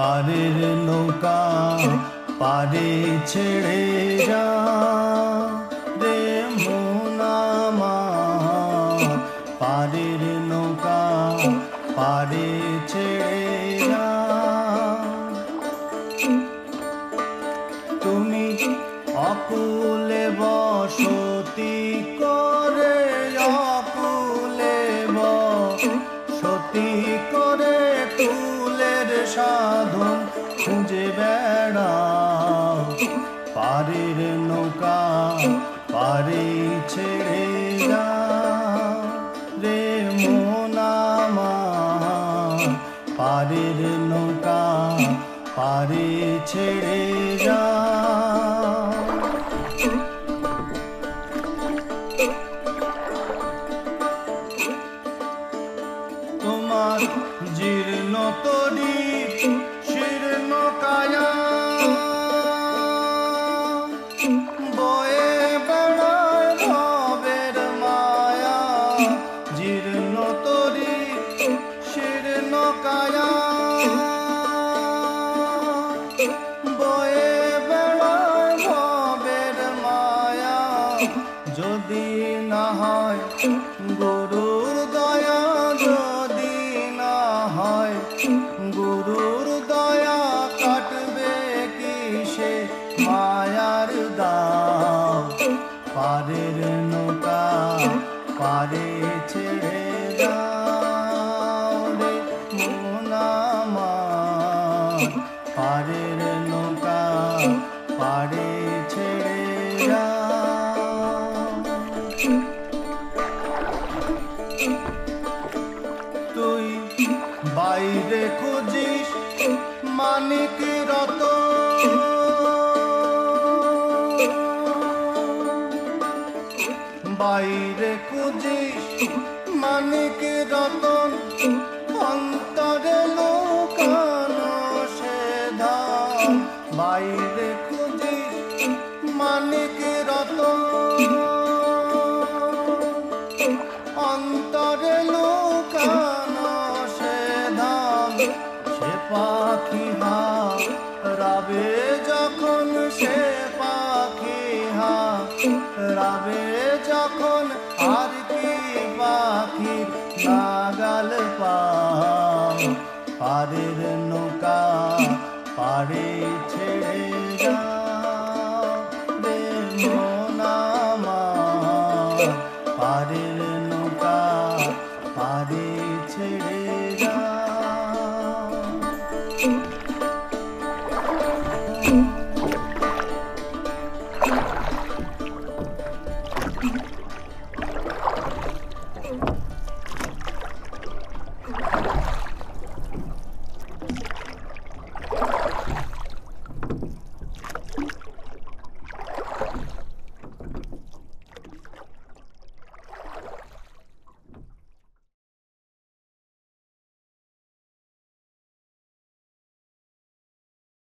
পারের নৌকা পারে ছেড়ে যা রে মন আমার, পারের নৌকা পারে ছেড়ে যা। তুমি অকুলে বসতি করে, অকুলে বসতি করে কুলের সাধন খুঁজে বেড়াও। পারের নৌকা পারে ছেড়ে যা রে মন আমার, পারের নৌকা পারে ছেড়ে যা। তোমার জীর্ণ তরি শীর্ণ কায়া বয়ে বেড়ায় ভবের মায়া, জীর্ণ তরি শীর্ণ কায়া বয়ে বেড়ায় ভবের মায়া। যদি না হয় গুরুর দয়া, যদি না হয় গুরুর দয়া, কাটবে কি সে মায়ার দাও। পারের নৌকা পারে ছেড়ে দাও রে মন আমার, পারের নৌকা পারে ছেড়ে দাও। তুই বাইরে খুঁজিস মানিক রতন, বাইরে খুঁজিস মানিক রতন, অন্তরে লুকানো সে ধন। বাইরে খুঁজিস মানিক রতন, অন্তরে লুকানো সে ধন। সে পাখি হারাবে যখন, সে পাখি হারাবে যখন, আর কি পাখির নাগাল পাও। পারের নৌকা পারে ছেড়ে যাও রে মন আমার, পারের নৌকা পারে ছেড়ে যাও।